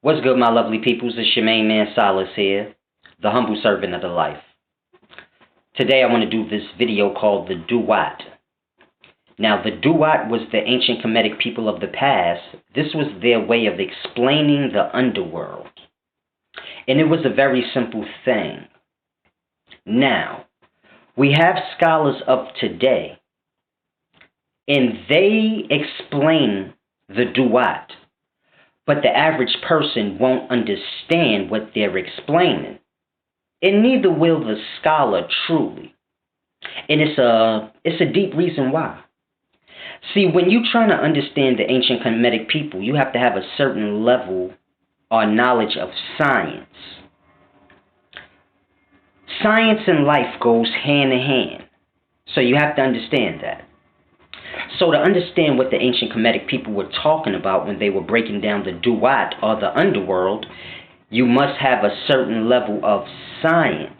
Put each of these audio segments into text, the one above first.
What's good, my lovely peoples? It's your main man, Silas here, the humble servant of the life. Today I want to do this video called the Duat. Now, the Duat was the ancient Kemetic people of the past. This was their way of explaining the underworld. And it was a very simple thing. Now, we have scholars of today, and they explain the Duat. But the average person won't understand what they're explaining. And neither will the scholar truly. And it's a deep reason why. See, when you're trying to understand the ancient Kemetic people, you have to have a certain level or knowledge of science. Science and life goes hand in hand. So you have to understand that. So to understand what the ancient Kemetic people were talking about when they were breaking down the Duat, or the underworld, you must have a certain level of science.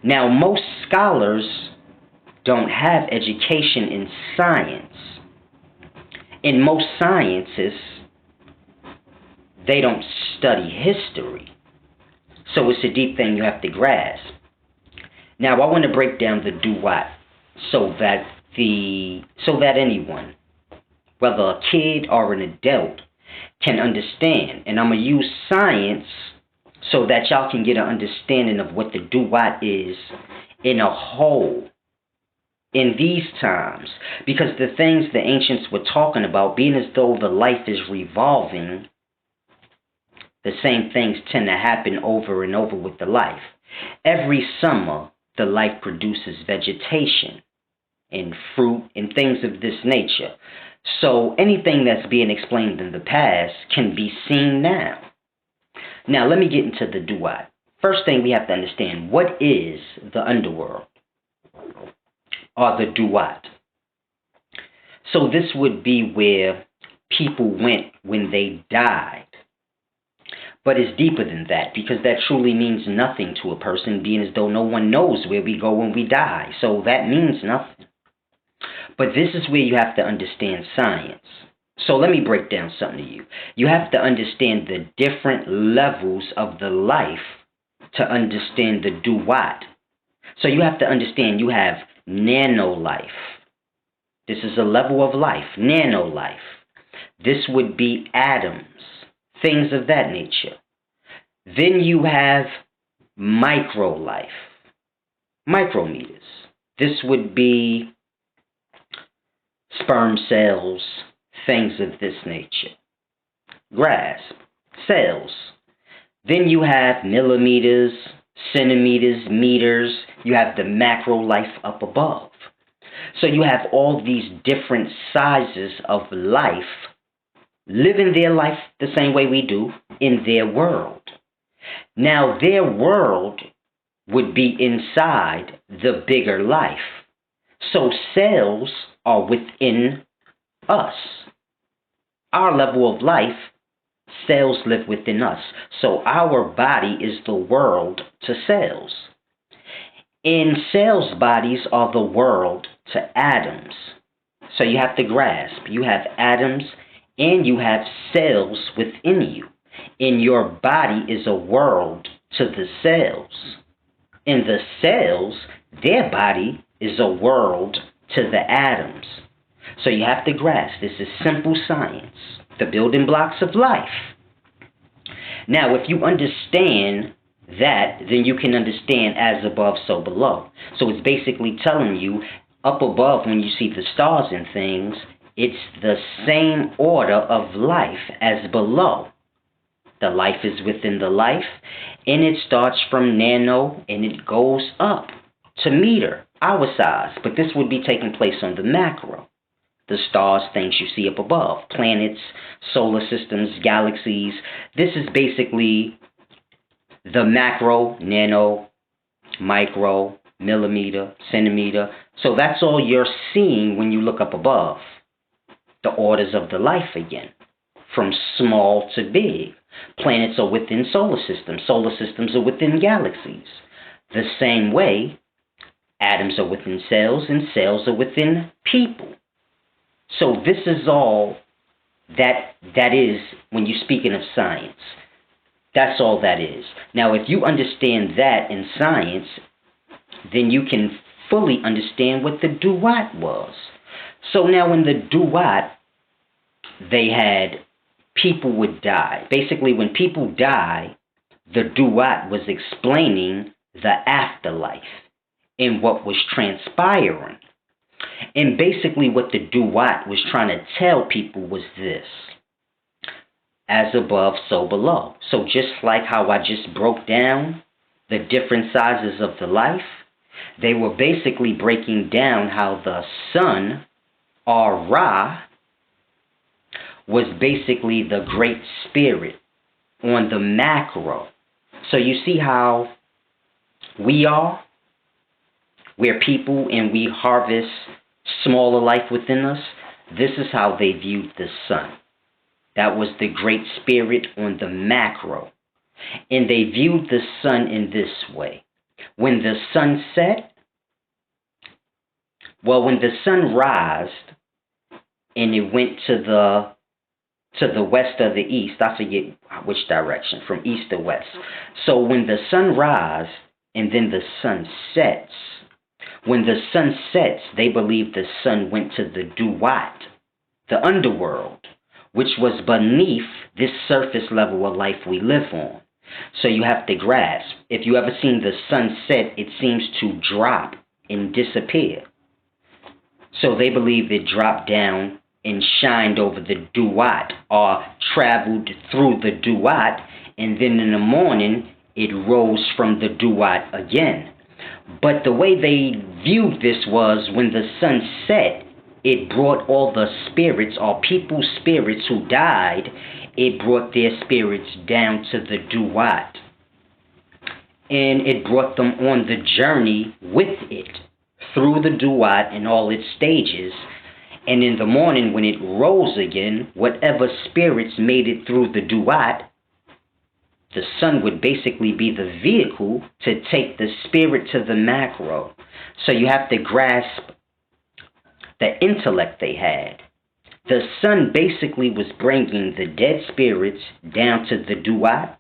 Now, most scholars don't have education in science. In most sciences, they don't study history. So it's a deep thing you have to grasp. Now, I want to break down the Duat so that anyone, whether a kid or an adult, can understand. And I'm going to use science so that y'all can get an understanding of what the Duat is in a whole in these times. Because the things the ancients were talking about, being as though the life is revolving, the same things tend to happen over and over with the life. Every summer, the life produces vegetation and fruit and things of this nature. So anything that's being explained in the past can be seen now. Now let me get into the Duat. First thing we have to understand, what is the underworld or the Duat? So this would be where people went when they died. But it's deeper than that, because that truly means nothing to a person, being as though no one knows where we go when we die. So that means nothing. But this is where you have to understand science. So let me break down something to you. You have to understand the different levels of the life to understand the Duat. So you have to understand you have nano-life. This is a level of life, nano-life. This would be atoms, things of that nature. Then you have micro-life, micrometers. This would be sperm cells, things of this nature. Grasp, cells. Then you have millimeters, centimeters, meters. You have the macro life up above. So you have all these different sizes of life living their life the same way we do in their world. Now, their world would be inside the bigger life. So cells are within us. Our level of life, cells live within us. So our body is the world to cells. And cells' bodies are the world to atoms. So you have to grasp, you have atoms and you have cells within you. And your body is a world to the cells. And the cells, their body is a world to the atoms. So you have to grasp, this is simple science, the building blocks of life. Now, if you understand that, then you can understand as above, so below. So it's basically telling you, up above when you see the stars and things, it's the same order of life as below. The life is within the life, and it starts from nano, and it goes up to meter, our size. But this would be taking place on the macro. The stars, things you see up above, planets, solar systems, galaxies. This is basically the macro, nano, micro, millimeter, centimeter. So that's all you're seeing when you look up above. The orders of the life again, from small to big. Planets are within solar systems. Solar systems are within galaxies. The same way, atoms are within cells, and cells are within people. So this is all that is when you're speaking of science. That's all that is. Now, if you understand that in science, then you can fully understand what the Duat was. So now in the Duat, they had people would die. Basically, when people die, the Duat was explaining the afterlife and what was transpiring. And basically what the Duat was trying to tell people was this: as above, so below. So just like how I just broke down the different sizes of the life, they were basically breaking down how the sun, or Ra, was basically the great spirit on the macro. So you see how we're people and we harvest smaller life within us. This is how they viewed the sun. That was the great spirit on the macro. And they viewed the sun in this way. When the sun set, when the sun rised and it went to the west or the east, I forget which direction, from east to west. So when the sun rises and then the sun sets, when the sun sets, they believe the sun went to the Duat, the underworld, which was beneath this surface level of life we live on. So you have to grasp, if you ever seen the sun set, it seems to drop and disappear. So they believe it dropped down and shined over the Duat, or traveled through the Duat, and then in the morning it rose from the Duat again. But the way they viewed this was when the sun set, it brought all the spirits, or people's spirits who died, it brought their spirits down to the Duat. And it brought them on the journey with it, through the Duat in all its stages. And in the morning when it rose again, whatever spirits made it through the Duat, the sun would basically be the vehicle to take the spirit to the macro. So you have to grasp the intellect they had. The sun basically was bringing the dead spirits down to the Duat,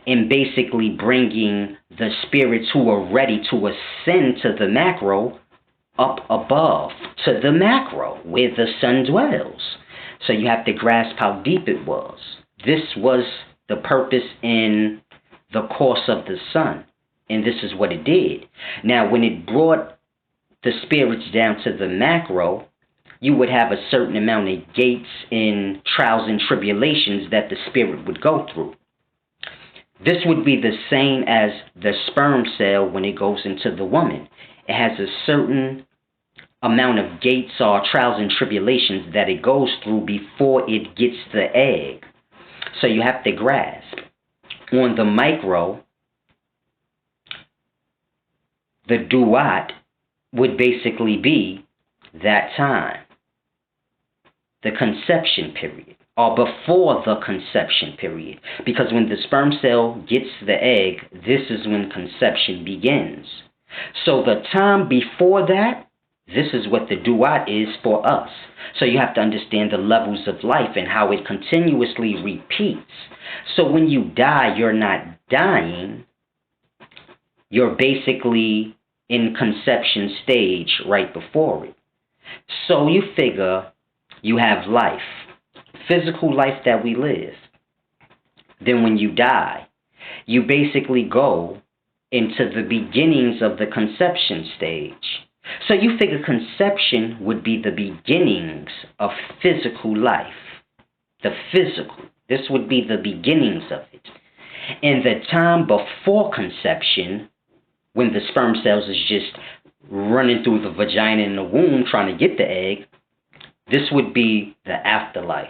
and basically bringing the spirits who were ready to ascend to the macro up above to the macro where the sun dwells. So you have to grasp how deep it was. This was the purpose in the course of the sun, and this is what it did. Now when it brought the spirits down to the macro, you would have a certain amount of gates and trials and tribulations that the spirit would go through. This would be the same as the sperm cell when it goes into the woman. It has a certain amount of gates or trials and tribulations that it goes through before it gets the egg. So you have to grasp. On the micro, the Duat would basically be that time, the conception period, or before the conception period. Because when the sperm cell gets the egg, this is when conception begins. So the time before that, this is what the Duat is for us. So you have to understand the levels of life and how it continuously repeats. So when you die, you're not dying. You're basically in conception stage right before it. So you figure you have life, physical life that we live. Then when you die, you basically go into the beginnings of the conception stage. So you figure conception would be the beginnings of physical life. The physical. This would be the beginnings of it. And the time before conception, when the sperm cells is just running through the vagina and the womb trying to get the egg, this would be the afterlife,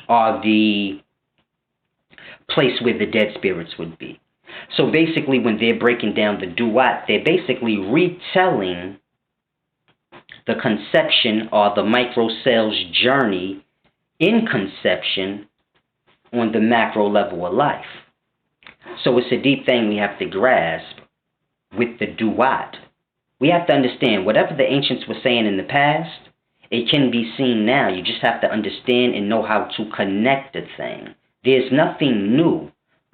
or the place where the dead spirits would be. So basically when they're breaking down the Duat, they're basically retelling the conception or the microcell's journey in conception on the macro level of life. So it's a deep thing we have to grasp with the Duat. We have to understand whatever the ancients were saying in the past, it can be seen now. You just have to understand and know how to connect the thing. There's nothing new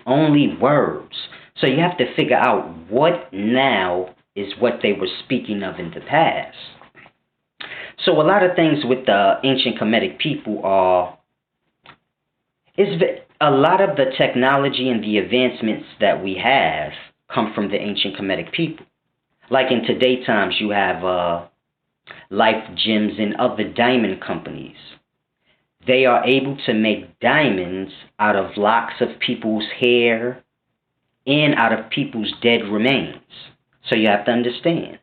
Only words. So you have to figure out what now is what they were speaking of in the past. So a lot of things with the ancient Kemetic people are a lot of the technology and the advancements that we have come from the ancient Kemetic people. Like in today times, you have Life Gems and other diamond companies. They are able to make diamonds out of locks of people's hair and out of people's dead remains. So you have to understand.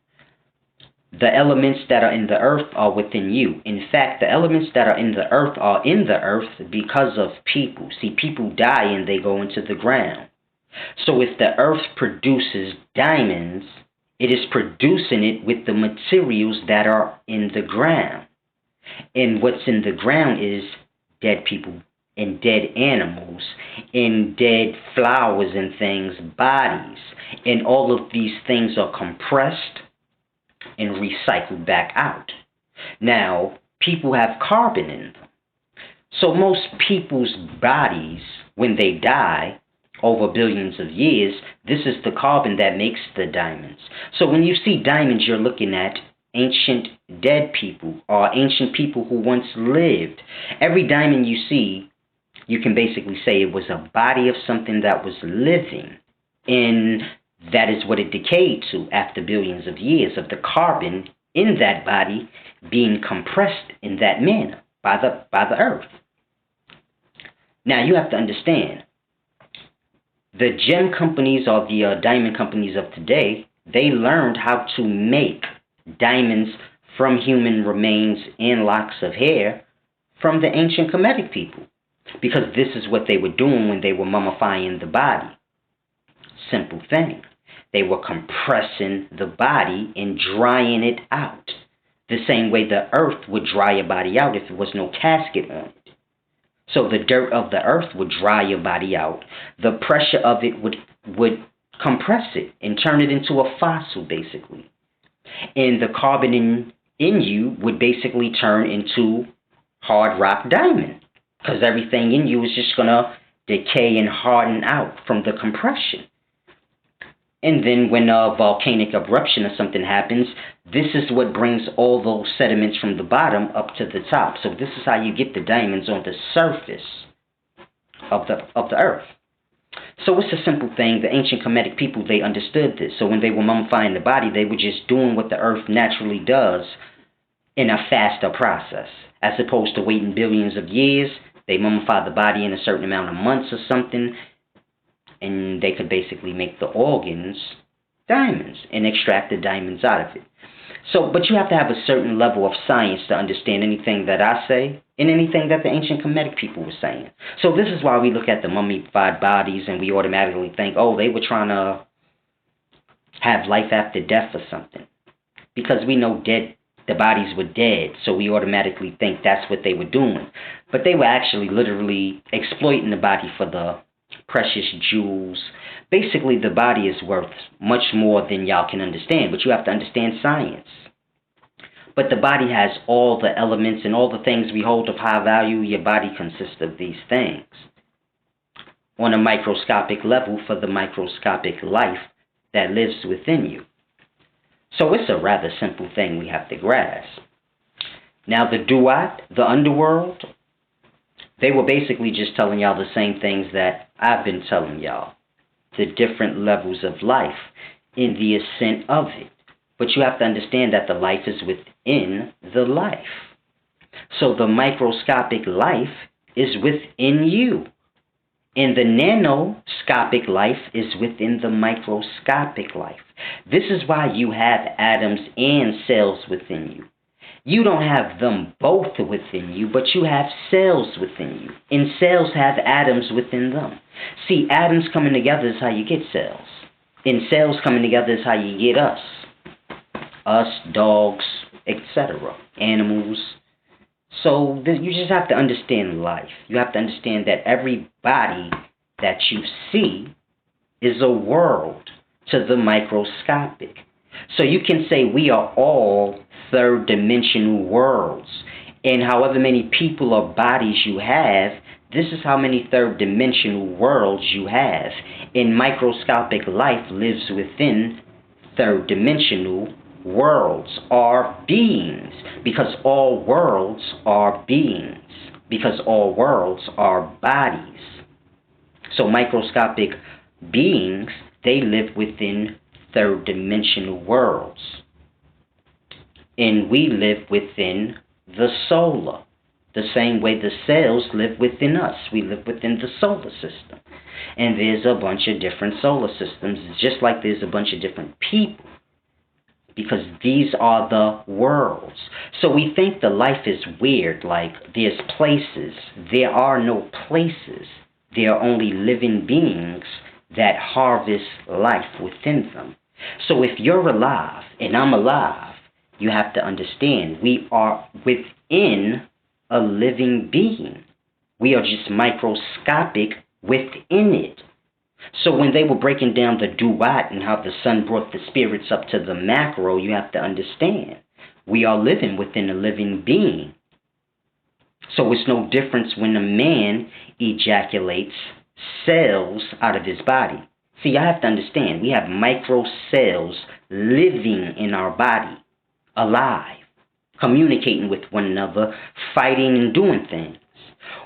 The elements that are in the earth are within you. In fact, the elements that are in the earth because of people. See, people die and they go into the ground. So if the earth produces diamonds, it is producing it with the materials that are in the ground. And what's in the ground is dead people and dead animals and dead flowers and things, bodies. And all of these things are compressed and recycled back out. Now, people have carbon in them. So most people's bodies, when they die over billions of years, this is the carbon that makes the diamonds. So when you see diamonds, you're looking at ancient dead people or ancient people who once lived. Every diamond you see, you can basically say it was a body of something that was living. And that is what it decayed to after billions of years, of the carbon in that body being compressed in that manner by the earth. Now you have to understand, the gem companies or the diamond companies of today, they learned how to make diamonds from human remains and locks of hair from the ancient Kemetic people, because this is what they were doing when they were mummifying the body. Simple thing. They were compressing the body and drying it out, the same way the earth would dry a body out if there was no casket on it. So the dirt of the earth would dry your body out. The pressure of it would compress it and turn it into a fossil, basically. And the carbon in you would basically turn into hard rock diamond, because everything in you is just going to decay and harden out from the compression. And then when a volcanic eruption or something happens, this is what brings all those sediments from the bottom up to the top. So this is how you get the diamonds on the surface of the earth. So it's a simple thing. The ancient Kemetic people, they understood this. So when they were mummifying the body, they were just doing what the earth naturally does in a faster process. As opposed to waiting billions of years, they mummify the body in a certain amount of months or something, and they could basically make the organs diamonds and extract the diamonds out of it. So, but you have to have a certain level of science to understand anything that I say and anything that the ancient Kemetic people were saying. So this is why we look at the mummified bodies and we automatically think, oh, they were trying to have life after death or something. Because we know the bodies were dead, so we automatically think that's what they were doing. But they were actually literally exploiting the body for the precious jewels. Basically, the body is worth much more than y'all can understand, but you have to understand science. But the body has all the elements and all the things we hold of high value. Your body consists of these things on a microscopic level for the microscopic life that lives within you. So it's a rather simple thing we have to grasp. Now the Duat, the underworld, they were basically just telling y'all the same things that I've been telling y'all. The different levels of life in the ascent of it. But you have to understand that the life is within the life. So the microscopic life is within you. And the nanoscopic life is within the microscopic life. This is why you have atoms and cells within you. You don't have them both within you, but you have cells within you. And cells have atoms within them. See, atoms coming together is how you get cells. And cells coming together is how you get us. Us, dogs, etc. Animals. So you just have to understand life. You have to understand that every body that you see is a world to the microscopic. So you can say we are all third dimensional worlds. And however many people or bodies you have, This is how many third dimensional worlds you have. And microscopic life lives within third dimensional worlds or beings, because all worlds are beings, because all worlds are bodies. So microscopic beings, they live within third dimensional worlds. And we live within the solar. The same way the cells live within us. We live within the solar system. And there's a bunch of different solar systems, just like there's a bunch of different people. Because these are the worlds. So we think the life is weird, like there's places. There are no places. There are only living beings that harvest life within them. So if you're alive and I'm alive, you have to understand we are within a living being. We are just microscopic within it. So when they were breaking down the Duat and how the sun brought the spirits up to the macro, you have to understand we are living within a living being. So it's no difference when a man ejaculates cells out of his body. See, I have to understand we have micro cells living in our body, alive, communicating with one another, fighting and doing things.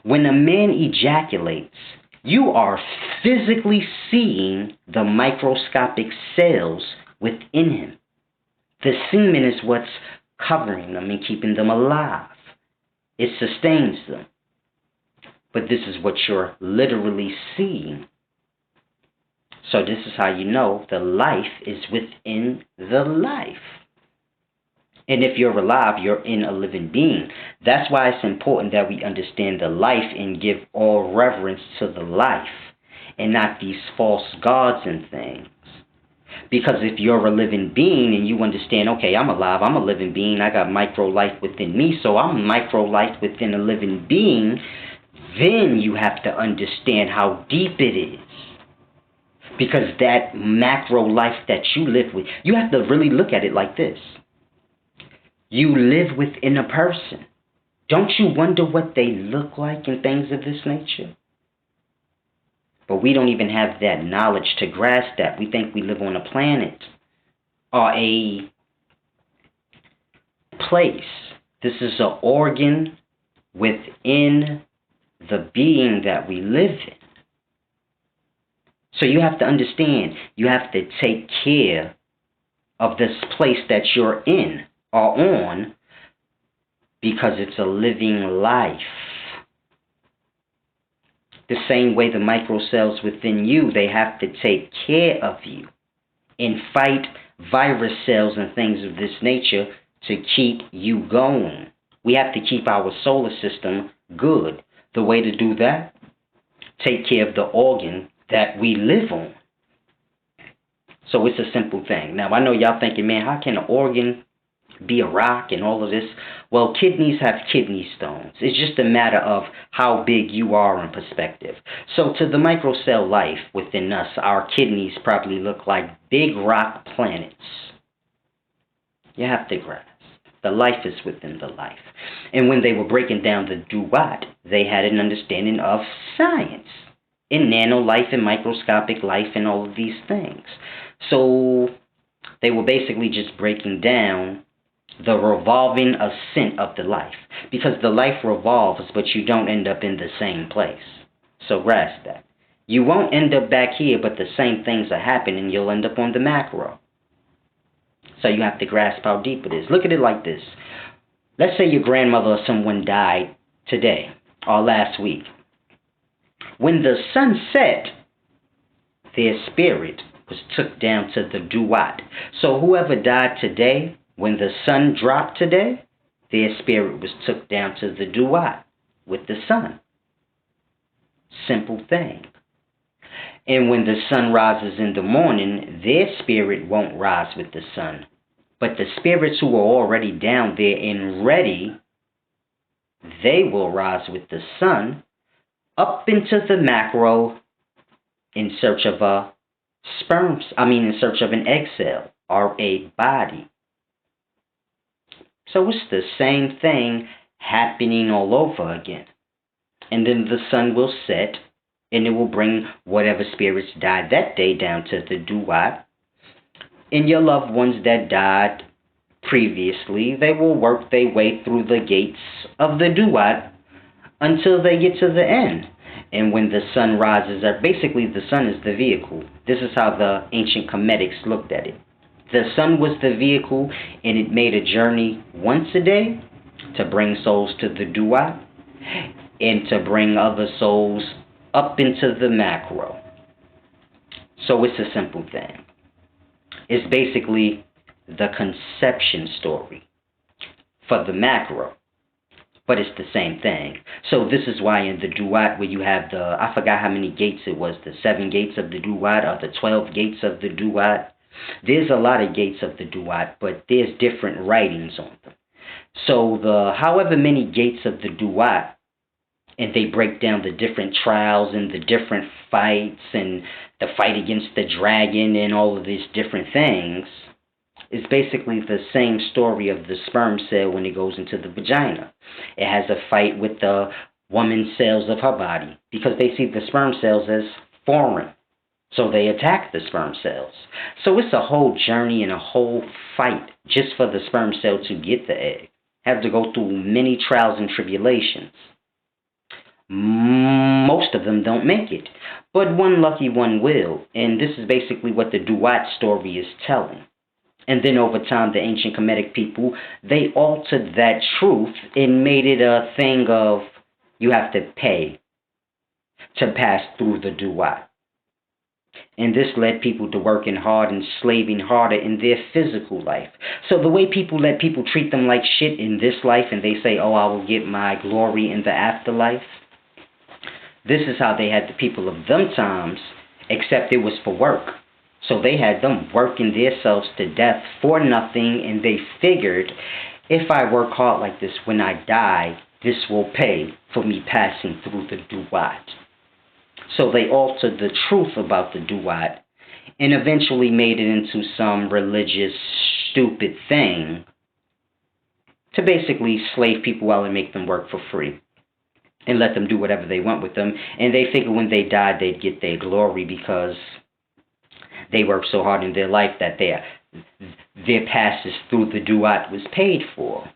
When a man ejaculates, you are physically seeing the microscopic cells within him. The semen is what's covering them and keeping them alive. It sustains them. But this is what you're literally seeing. So this is how you know the life is within the life. And if you're alive, you're in a living being. That's why it's important that we understand the life and give all reverence to the life and not these false gods and things. Because if you're a living being and you understand, okay, I'm alive, I'm a living being, I got micro life within me, so I'm micro life within a living being, then you have to understand how deep it is. Because that macro life that you live with, you have to really look at it like this. You live within a person. Don't you wonder what they look like and things of this nature? But we don't even have that knowledge to grasp that. We think we live on a planet or a place. This is an organ within the being that we live in. So you have to understand, you have to take care of this place that you're in or on, because it's a living life. The same way the microcells within you, they have to take care of you and fight virus cells and things of this nature to keep you going. We have to keep our solar system good. The way to do that, take care of the organ that we live on. So it's a simple thing. Now, I know y'all thinking, man, how can an organ be a rock and all of this? Well, kidneys have kidney stones. It's just a matter of how big you are in perspective. So to the microcell life within us, our kidneys probably look like big rock planets. You have to grasp. The life is within the life. And when they were breaking down the Duat, they had an understanding of science in nano life and microscopic life and all of these things. So they were basically just breaking down the revolving ascent of the life. Because the life revolves, but you don't end up in the same place. So grasp that. You won't end up back here, but the same things are happening. You'll end up on the macro. So you have to grasp how deep it is. Look at it like this. Let's say your grandmother or someone died today or last week. When the sun set, their spirit was took down to the Duat. So whoever died today, when the sun dropped today, their spirit was took down to the Duat with the sun. Simple thing. And when the sun rises in the morning, their spirit won't rise with the sun. But the spirits who are already down there and ready, they will rise with the sun up into the macro in search of in search of an egg cell or a body. So it's the same thing happening all over again. and then the sun will set, and it will bring whatever spirits died that day down to the Duat. And your loved ones that died previously, they will work their way through the gates of the Duat until they get to the end. And when the sun rises up, basically the sun is the vehicle. This is how the ancient Comedics looked at it. The sun was the vehicle, and it made a journey once a day to bring souls to the Duat and to bring other souls up into the macro. So it's a simple thing. It's basically the conception story for the macro, but it's the same thing. So this is why in the Duat, where you have I forgot how many gates it was, the 7 gates of the Duat or the 12 gates of the Duat. There's a lot of gates of the Duat, but there's different writings on them. So however many gates of the Duat, and they break down the different trials and the different fights and the fight against the dragon and all of these different things, is basically the same story of the sperm cell when it goes into the vagina. It has a fight with the woman's cells of her body because they see the sperm cells as foreign. So they attack the sperm cells. So it's a whole journey and a whole fight just for the sperm cell to get the egg. Have to go through many trials and tribulations. Most of them don't make it, but one lucky one will. And this is basically what the Duat story is telling. And then over time, the ancient Kemetic people, they altered that truth and made it a thing of you have to pay to pass through the Duat. And this led people to working hard and slaving harder in their physical life. So the way people let people treat them like shit in this life, and they say, oh, I will get my glory in the afterlife. This is how they had the people of them times, except it was for work. So they had them working themselves to death for nothing, and they figured, if I work hard like this when I die, this will pay for me passing through the Duat. So they altered the truth about the Duat and eventually made it into some religious, stupid thing to basically slave people out and make them work for free and let them do whatever they want with them. And they figured when they died, they'd get their glory because they worked so hard in their life that their passes through the Duat was paid for.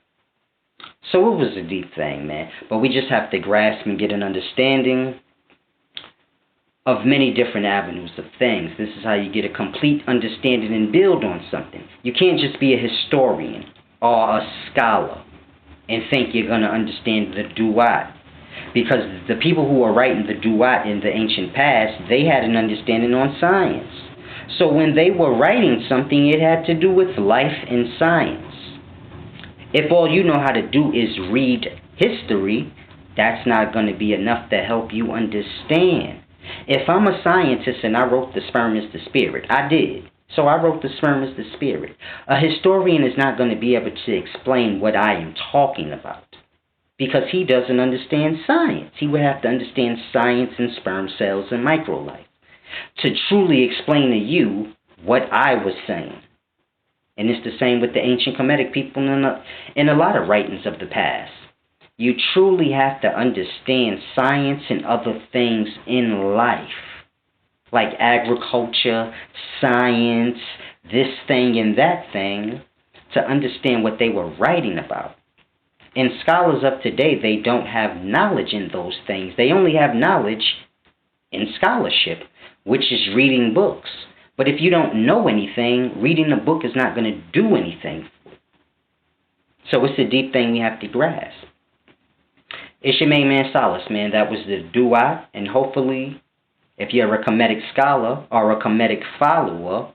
So it was a deep thing, man. But we just have to grasp and get an understanding of many different avenues of things. This is how you get a complete understanding and build on something. You can't just be a historian or a scholar and think you're going to understand the Duat. Because the people who are writing the Duat in the ancient past, they had an understanding on science. So when they were writing something, it had to do with life and science. If all you know how to do is read history, that's not going to be enough to help you understand. If I'm a scientist and I wrote the sperm is the spirit, I did. So I wrote the sperm is the spirit. A historian is not going to be able to explain what I am talking about because he doesn't understand science. He would have to understand science and sperm cells and microlife to truly explain to you what I was saying. And it's the same with the ancient Kemetic people in a lot of writings of the past. You truly have to understand science and other things in life, like agriculture, science, this thing and that thing, to understand what they were writing about. And scholars of today, they don't have knowledge in those things. They only have knowledge in scholarship, which is reading books. But if you don't know anything, reading a book is not going to do anything. So it's a deep thing we have to grasp. It's your main man, Solace, man. That was the Duat, and hopefully, if you're a Kemetic scholar or a Kemetic follower,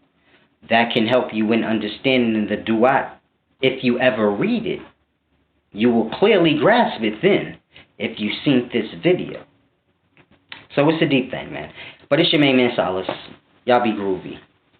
that can help you in understanding the Duat. If you ever read it, you will clearly grasp it then, if you've seen this video. So it's a deep thing, man. But it's your main man, Solace. Y'all be groovy.